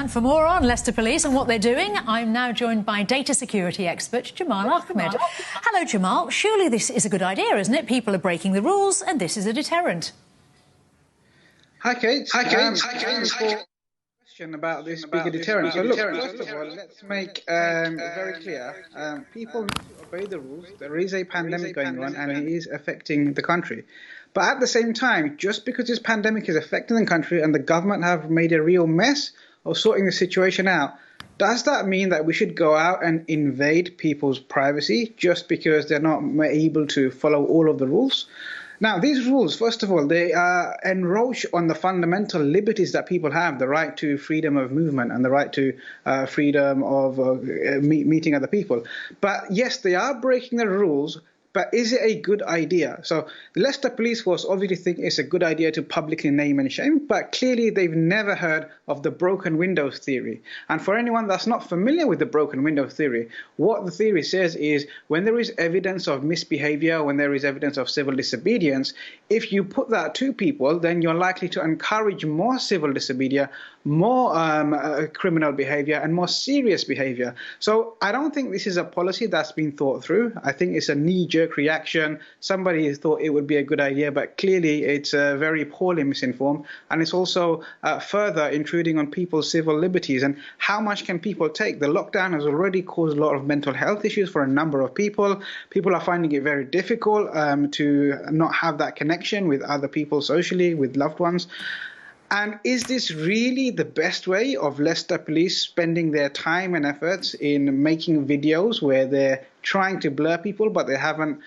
And for more on Leicester Police and what they're doing, I'm now joined by data security expert Jamal Ahmed. Hello, Jamal. Surely this is a good idea, isn't it? People are breaking the rules and this is a deterrent. Hi, Kate. Question about this bigger deterrent. So look, first of all, let's make very clear, people need to obey the rules. There is a pandemic going on and it is affecting the country. But at the same time, just because this pandemic is affecting the country and the government have made a real mess of sorting the situation out, does that mean that we should go out and invade people's privacy just because they're not able to follow all of the rules? Now, these rules, first of all, they encroach on the fundamental liberties that people have, the right to freedom of movement and the right to freedom of meeting other people. But yes, they are breaking the rules. But is it a good idea? So the Leicester Police Force obviously think it's a good idea to publicly name and shame, but clearly they've never heard of the broken windows theory. And for anyone that's not familiar with the broken windows theory, what the theory says is when there is evidence of misbehavior, when there is evidence of civil disobedience, if you put that to people, then you're likely to encourage more civil disobedience, more criminal behavior and more serious behavior. So I don't think this is a policy that's been thought through. I think it's a knee-jerk reaction. Somebody thought it would be a good idea, but clearly it's very poorly misinformed, and it's also further intruding on people's civil liberties. And how much can people take? The lockdown has already caused a lot of mental health issues for a number of people. People are finding it very difficult to not have that connection with other people socially, with loved ones. And is this really the best way of Leicester Police spending their time and efforts in making videos where they're trying to blur people, but they haven't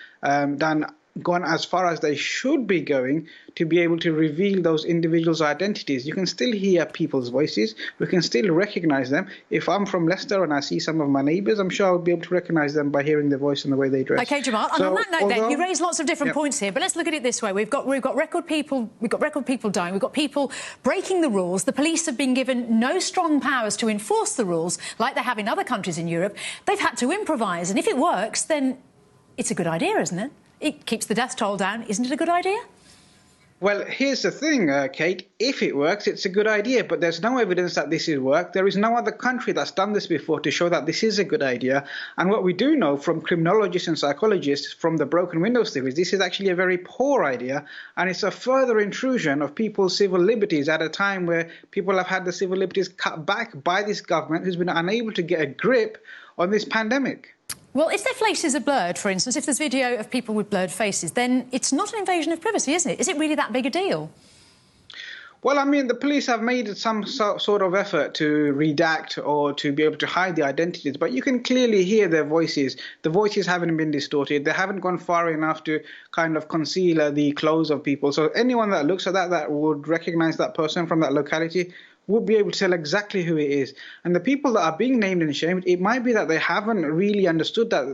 gone as far as they should be going to be able to reveal those individuals' identities? You can still hear people's voices. We can still recognize them. If I'm from Leicester and I see some of my neighbours, I'm sure I'll be able to recognize them by hearing their voice and the way they dress. OK, Jamal. And on that note, then, you raise lots of different points here, but let's look at it this way. We've got record people dying. We've got people breaking the rules. The police have been given no strong powers to enforce the rules like they have in other countries in Europe. They've had to improvise, and if it works, then it's a good idea, isn't it? It keeps the death toll down. Isn't it a good idea? Well, here's the thing, Kate. If it works, it's a good idea, but there's no evidence that this has worked. There is no other country that's done this before to show that this is a good idea. And what we do know from criminologists and psychologists from the broken windows theory is this is actually a very poor idea, and it's a further intrusion of people's civil liberties at a time where people have had the civil liberties cut back by this government who's been unable to get a grip on this pandemic. Well, if their faces are blurred, for instance, if there's video of people with blurred faces, then it's not an invasion of privacy, isn't it? Is it really that big a deal? Well, I mean, the police have made some sort of effort to redact or to be able to hide the identities, but you can clearly hear their voices. The voices haven't been distorted. They haven't gone far enough to kind of conceal the clothes of people. So anyone that looks at that would recognize that person from that locality would be able to tell exactly who it is. And the people that are being named and shamed, it might be that they haven't really understood that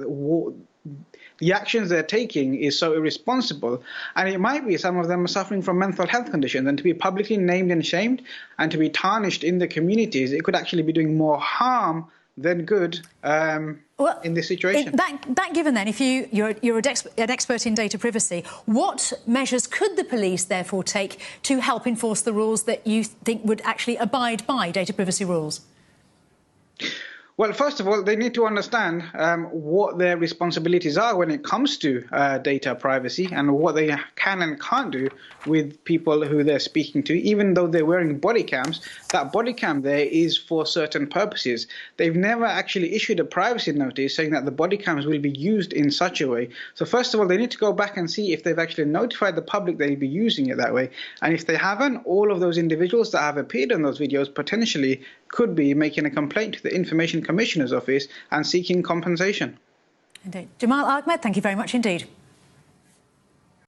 the actions they're taking is so irresponsible. And it might be some of them are suffering from mental health conditions, and to be publicly named and shamed and to be tarnished in the communities, it could actually be doing more harm than good in this situation. That given then, if you're an expert in data privacy, what measures could the police therefore take to help enforce the rules that you think would actually abide by data privacy rules? Well, first of all, they need to understand what their responsibilities are when it comes to data privacy and what they can and can't do with people who they're speaking to. Even though they're wearing body cams, that body cam there is for certain purposes. They've never actually issued a privacy notice saying that the body cams will be used in such a way. So first of all, they need to go back and see if they've actually notified the public they'll be using it that way. And if they haven't, all of those individuals that have appeared in those videos potentially could be making a complaint to the Information Commissioner's Office and seeking compensation. Indeed. Jamal Ahmed, thank you very much indeed.